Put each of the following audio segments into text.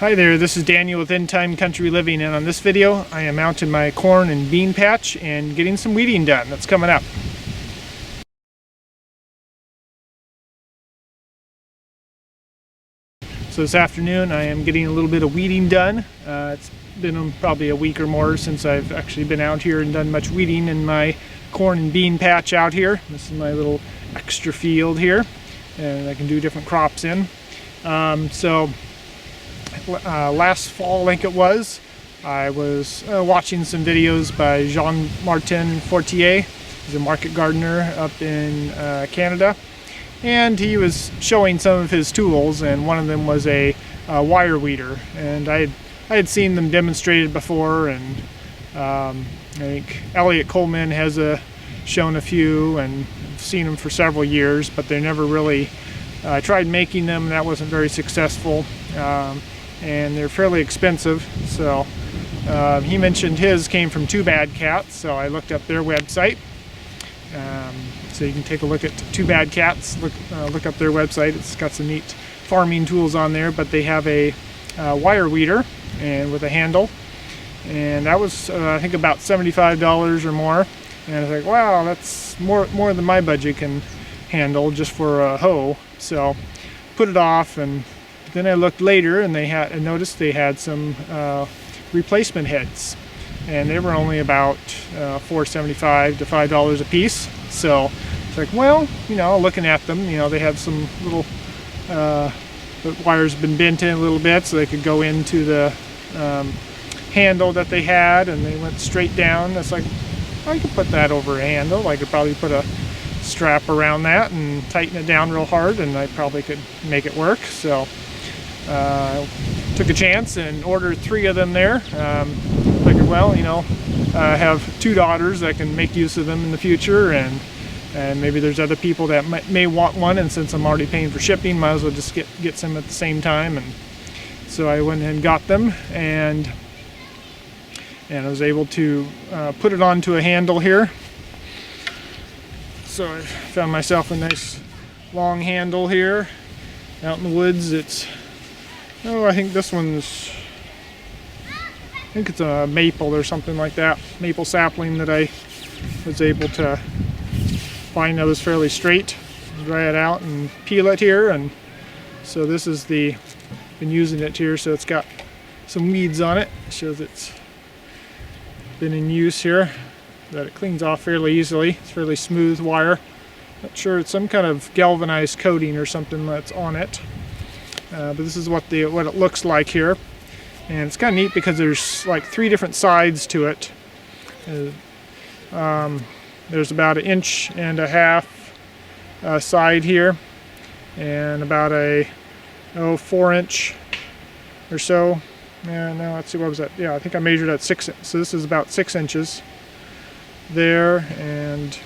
Hi there, this is Daniel with End Time Country Living, and on this video I am out in my corn and bean patch and getting some weeding done. That's coming up. So this afternoon I am getting a little bit of weeding done. It's been probably a week or more since I've actually been out here and done much weeding in my corn and bean patch out here. This is my little extra field here, and I can do different crops in. Last fall, I think it was, I was watching some videos by Jean-Martin Fortier. He's a market gardener up in Canada, and he was showing some of his tools, and one of them was a wire weeder, and I had seen them demonstrated before, and I think Elliot Coleman has shown a few, and I've seen them for several years, but they never really I tried making them, and that wasn't very successful. And they're fairly expensive, so he mentioned his came from Two Bad Cats, so I looked up their website. So you can take a look at Two Bad Cats, look up their website. It's got some neat farming tools on there, but they have a wire weeder and with a handle, and that was I think about $75 or more. And I was like, wow, that's more than my budget can handle just for a hoe. So put it off, and then I looked later, and I noticed they had some replacement heads, and they were only about $4.75 to $5 a piece. So it's like, well, looking at them, they have some little the wires have been bent in a little bit, so they could go into the handle that they had, and they went straight down. It's like, I could put that over a handle. I could probably put a strap around that and tighten it down real hard, and I probably could make it work. So took a chance and ordered 3 of them there. Figured, well, I have 2 daughters that can make use of them in the future, and maybe there's other people that may want one, and since I'm already paying for shipping, might as well just get some at the same time. And so I went and got them, and I was able to put it onto a handle here. So I found myself a nice long handle here out in the woods. I think this one's, I think it's a maple or something like that, maple sapling that I was able to find that was fairly straight. Dry it out and peel it here, and so this is been using it here, so it's got some weeds on it. It shows it's been in use here, that it cleans off fairly easily. It's fairly smooth wire. Not sure, it's some kind of galvanized coating or something that's on it. But this is what it looks like here, and it's kind of neat because there's like 3 different sides to it. There's about 1.5 inch side here, and about a 4-inch or so. No, let's see, what was that? Yeah, I think I measured at 6. So this is about 6 inches there, and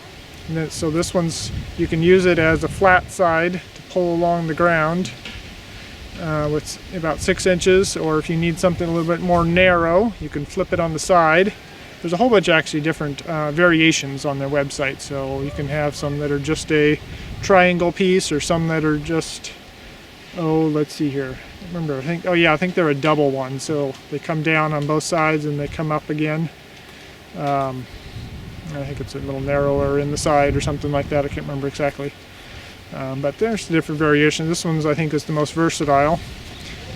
then, so this one's, you can use it as a flat side to pull along the ground. With about 6 inches, or if you need something a little bit more narrow, you can flip it on the side. There's a whole bunch of actually different variations on their website, so you can have some that are just a triangle piece, or some that are just, let's see here, remember, I think they're a double one, so they come down on both sides and they come up again. I think it's a little narrower in the side or something like that. I can't remember exactly. But there's different variations. This one's, I think, is the most versatile.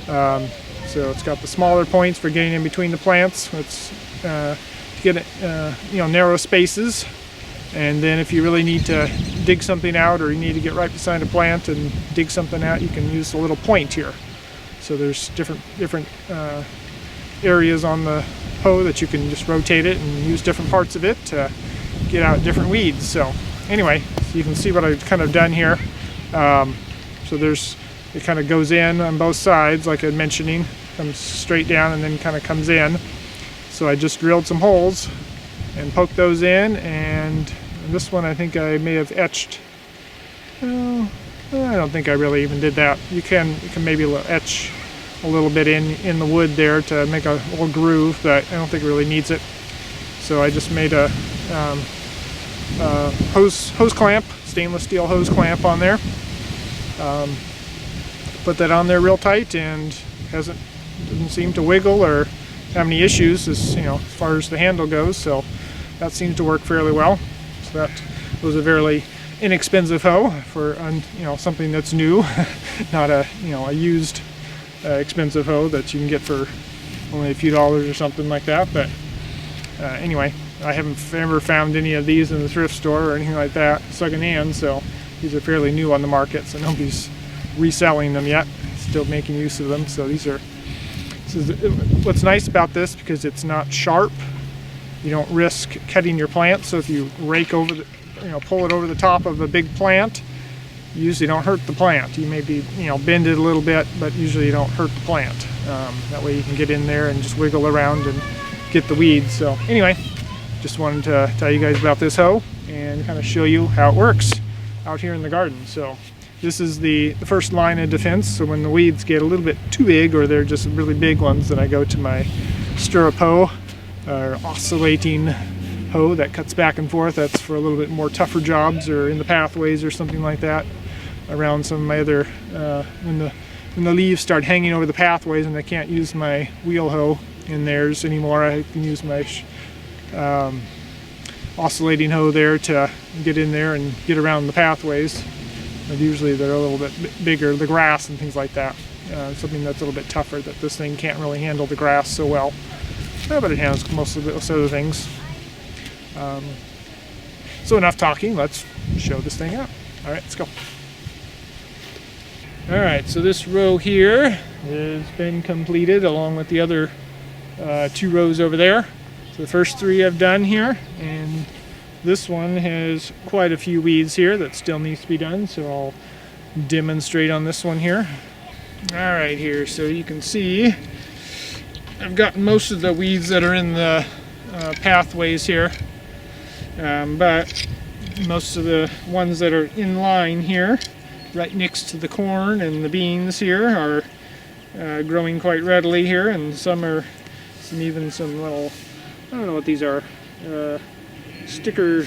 So it's got the smaller points for getting in between the plants. It's to get narrow spaces. And then if you really need to dig something out, or you need to get right beside a plant and dig something out, you can use a little point here. So there's different areas on the hoe that you can just rotate it and use different parts of it to get out different weeds. So anyway, so you can see what I've kind of done here. So it kind of goes in on both sides, like I was mentioning, comes straight down and then kind of comes in. So I just drilled some holes and poked those in, and this one I think I may have etched. I don't think I really even did that. You can maybe etch a little bit in the wood there to make a little groove, but I don't think it really needs it. So I just made a hose clamp, stainless steel hose clamp on there. Put that on there real tight, and hasn't doesn't seem to wiggle or have any issues as far as the handle goes. So that seems to work fairly well. So that was a fairly inexpensive hoe for something that's new, not a a used expensive hoe that you can get for only a few dollars or something like that. But anyway, I haven't ever found any of these in the thrift store or anything like that secondhand, so these are fairly new on the market, so nobody's reselling them yet, still making use of them. So this is what's nice about this, because it's not sharp. You don't risk cutting your plant, so if you rake over the pull it over the top of a big plant, you usually don't hurt the plant. You maybe bend it a little bit, but usually you don't hurt the plant. That way you can get in there and just wiggle around and get the weeds. So anyway, just wanted to tell you guys about this hoe and kind of show you how it works out here in the garden. So this is the first line of defense. So when the weeds get a little bit too big, or they're just really big ones, then I go to my stirrup hoe, or oscillating hoe that cuts back and forth. That's for a little bit more tougher jobs, or in the pathways or something like that, around some of my other when the leaves start hanging over the pathways and I can't use my wheel hoe in theirs anymore, I can use my oscillating hoe there to get in there and get around the pathways. And usually they're a little bit bigger, the grass and things like that. Something that's a little bit tougher, that this thing can't really handle the grass so well. But it handles most of those other things. So enough talking, let's show this thing out. All right, let's go. All right, so this row here has been completed along with the other 2 rows over there. So the first 3 I've done here, and this one has quite a few weeds here that still needs to be done, so I'll demonstrate on this one here. All right, here, so you can see I've gotten most of the weeds that are in the pathways here, but most of the ones that are in line here, right next to the corn and the beans here, are growing quite readily here, and some even some little, I don't know what these are, sticker,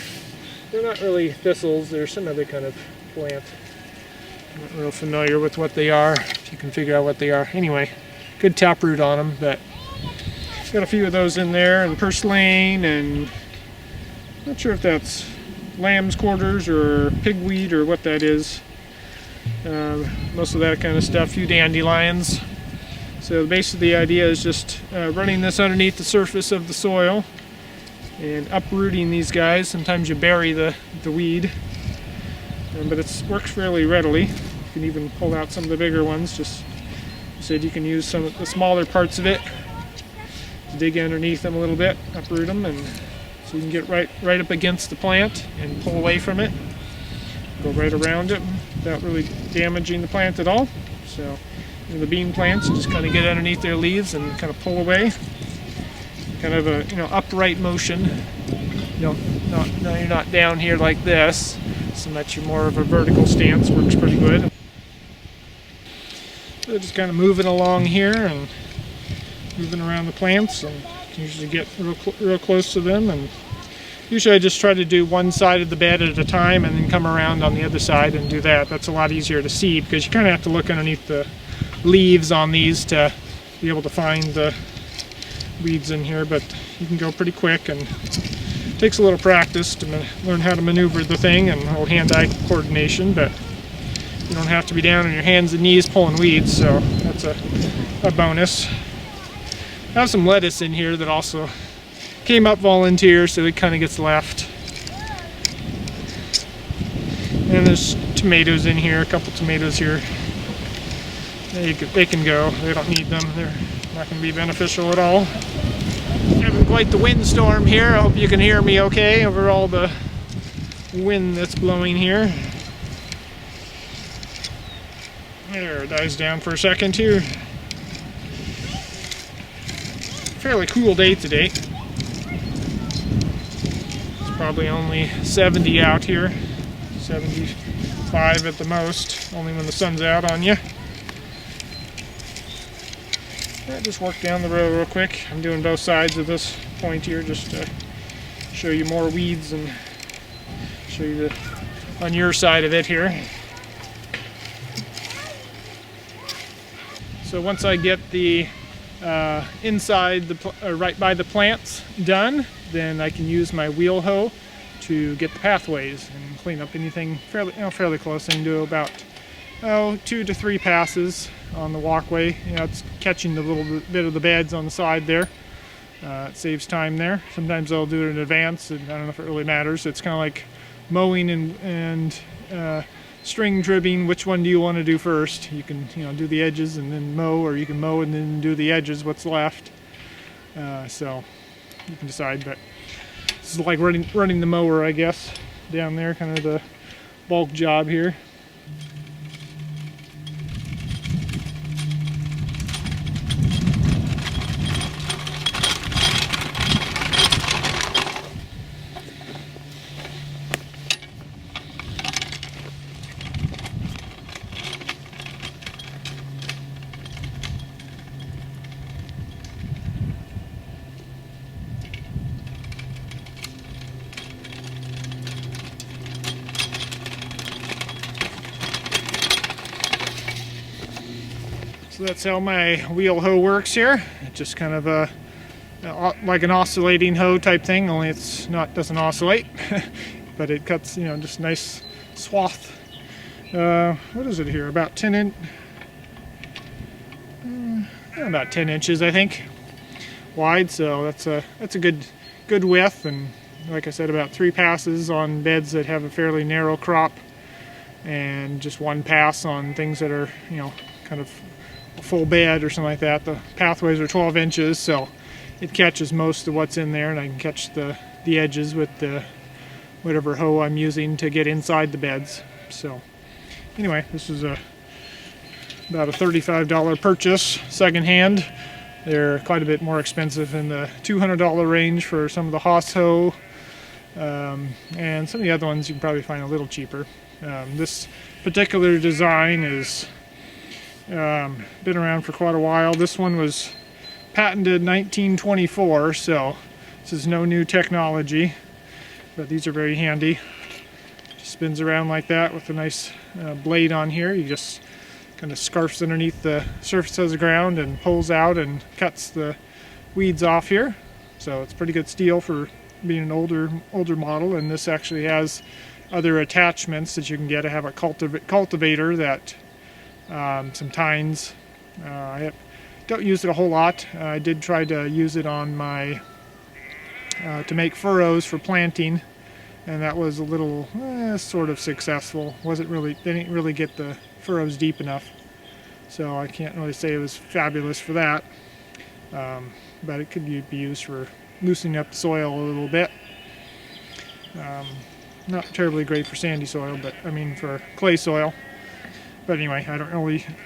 they're not really thistles, they're some other kind of plant. I'm not real familiar with what they are, if you can figure out what they are. Anyway, good taproot on them, but got a few of those in there, and purslane, and not sure if that's lamb's quarters or pigweed or what that is. Most of that kind of stuff, a few dandelions. So basically the idea is just running this underneath the surface of the soil and uprooting these guys. Sometimes you bury the weed, but it works fairly readily. You can even pull out some of the bigger ones. Just I said, you can use some of the smaller parts of it, dig underneath them a little bit, uproot them, and so you can get right up against the plant and pull away from it. Go right around it without really damaging the plant at all. So the bean plants, you just kind of get underneath their leaves and kind of pull away. Kind of a upright motion. You're not down here like this, so much more of a vertical stance. Works pretty good. So just kind of moving along here and moving around the plants, and you can usually get real close to them. And usually I just try to do one side of the bed at a time and then come around on the other side and do that. That's a lot easier to see, because you kind of have to look underneath the leaves on these to be able to find the weeds in here, but you can go pretty quick, and it takes a little practice to learn how to maneuver the thing and a little hand-eye coordination, but you don't have to be down on your hands and knees pulling weeds, so that's a bonus. I have some lettuce in here that also came up volunteer, so it kind of gets left. And there's tomatoes in here, a couple tomatoes here. They can go, they don't need them, they're not going to be beneficial at all. Having quite the windstorm here. I hope you can hear me okay over all the wind that's blowing here. There, it dies down for a second here. Fairly cool day today. It's probably only 70 out here, 75 at the most, only when the sun's out on you. Yeah, just work down the row real quick. I'm doing both sides of this point here just to show you more weeds and show you on your side of it here. So once I get the inside right by the plants done, then I can use my wheel hoe to get the pathways and clean up anything fairly close. I can do about 2 to 3 passes on the walkway. It's catching the little bit of the beds on the side there. It saves time there. Sometimes I'll do it in advance, and I don't know if it really matters. It's kind of like mowing and string trimming. Which one do you want to do first? You can do the edges and then mow, or you can mow and then do the edges, what's left. So you can decide, but this is like running the mower, I guess, down there, kind of the bulk job here. So that's how my wheel hoe works here. It's just kind of like an oscillating hoe type thing, only doesn't oscillate, but it cuts just nice swath. What is it here? About 10 inches, I think, wide. So that's a good width, and like I said, about 3 passes on beds that have a fairly narrow crop, and just 1 pass on things that are kind of a full bed or something like that. The pathways are 12 inches, so it catches most of what's in there, and I can catch the edges with the whatever hoe I'm using to get inside the beds. So anyway, this is about a $35 purchase, secondhand. They're quite a bit more expensive, in the $200 range for some of the Haas hoe, and some of the other ones you can probably find a little cheaper. This particular design is been around for quite a while. This one was patented 1924, so this is no new technology, but these are very handy. Just spins around like that with a nice blade on here. You just kind of scarfs underneath the surface of the ground and pulls out and cuts the weeds off here. So it's pretty good steel for being an older model, and this actually has other attachments that you can get. I have a cultivator that some tines. I don't use it a whole lot. I did try to use it on my to make furrows for planting, and that was a little sort of successful. They didn't really get the furrows deep enough, so I can't really say it was fabulous for that. But it could be used for loosening up the soil a little bit. Not terribly great for sandy soil, but I mean for clay soil. But anyway,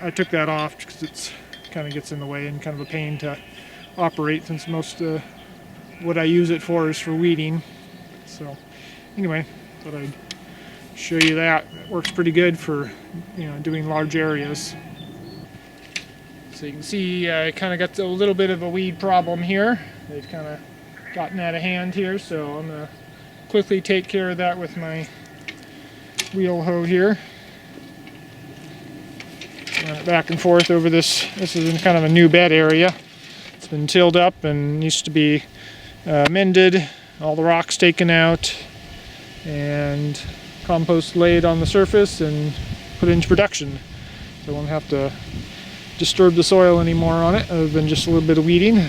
I took that off because it's kind of gets in the way and kind of a pain to operate, since most what I use it for is for weeding. So anyway, thought I'd show you that. It works pretty good for doing large areas. So you can see I kind of got a little bit of a weed problem here. They've kind of gotten out of hand here, so I'm going to quickly take care of that with my wheel hoe here. Run it back and forth over this. This is kind of a new bed area. It's been tilled up and used to be mended, all the rocks taken out, and compost laid on the surface and put into production. So I won't have to disturb the soil anymore on it, other than just a little bit of weeding.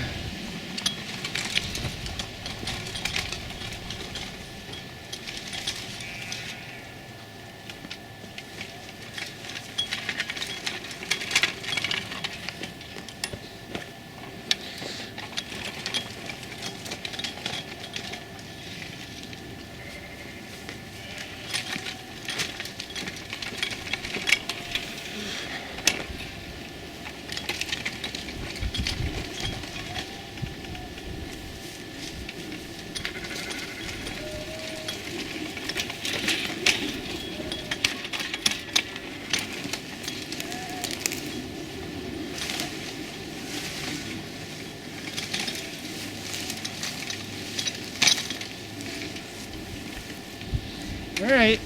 Alright,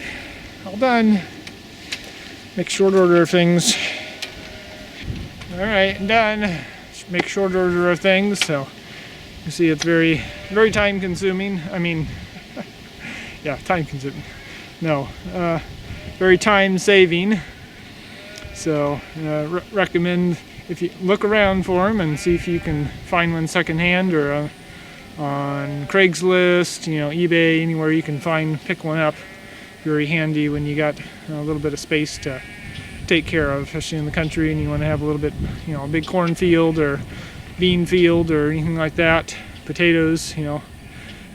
all done. Make short order of things. Alright, done. make short order of things. So you see it's very, very time consuming. I mean, yeah, time consuming. No, very time saving. So recommend if you look around for them and see if you can find one secondhand or on Craigslist, eBay, anywhere you can pick one up. Very handy when you got a little bit of space to take care of, especially in the country, and you want to have a little bit, a big cornfield or bean field or anything like that. Potatoes,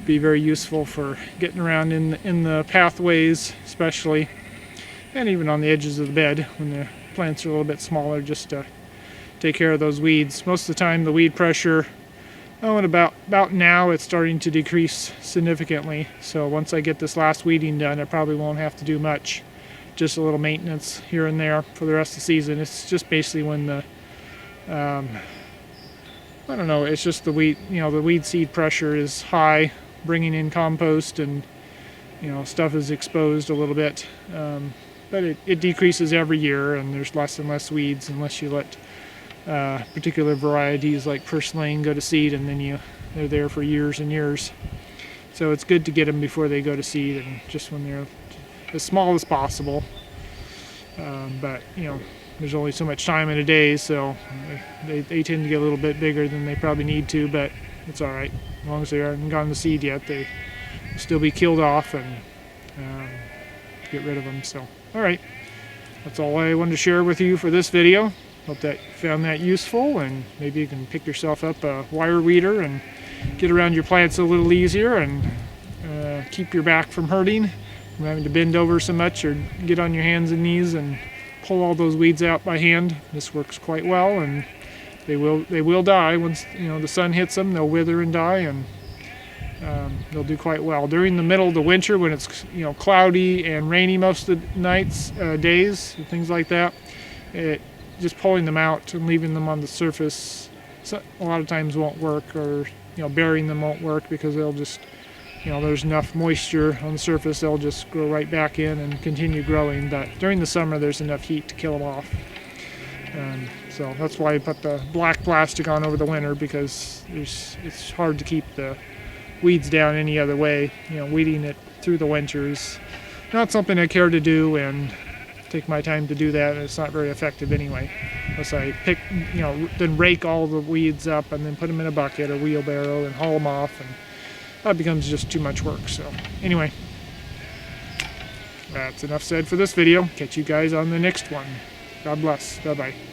be very useful for getting around in the pathways, especially, and even on the edges of the bed when the plants are a little bit smaller, just to take care of those weeds. Most of the time, the weed pressure, and about now, it's starting to decrease significantly. So once I get this last weeding done, I probably won't have to do much. Just a little maintenance here and there for the rest of the season. It's just basically when the, I don't know, it's just the weed seed pressure is high, bringing in compost and, stuff is exposed a little bit. But it decreases every year, and there's less and less weeds unless you let particular varieties like purslane go to seed, and then they're there for years and years. So it's good to get them before they go to seed, and just when they're as small as possible. But there's only so much time in a day, so they tend to get a little bit bigger than they probably need to, but it's all right. As long as they haven't gone to seed yet, they will still be killed off and get rid of them. So all right, that's all I wanted to share with you for this video. Hope that you found that useful, and maybe you can pick yourself up a wire weeder and get around your plants a little easier, and keep your back from hurting, from having to bend over so much or get on your hands and knees and pull all those weeds out by hand. This works quite well, and they will die once the sun hits them. They'll wither and die, and they'll do quite well. During the middle of the winter, when it's cloudy and rainy most of the nights, days, and things like that, just pulling them out and leaving them on the surface a lot of times won't work, or burying them won't work, because they'll just there's enough moisture on the surface, they'll just grow right back in and continue growing. But during the summer, there's enough heat to kill them off. So that's why I put the black plastic on over the winter, because it's hard to keep the weeds down any other way. Weeding it through the winter is not something I care to do, and take my time to do that, and it's not very effective anyway. Unless I pick, then rake all the weeds up and then put them in a bucket or wheelbarrow and haul them off, and that becomes just too much work. So anyway, that's enough said for this video. Catch you guys on the next one. God bless. Bye-bye.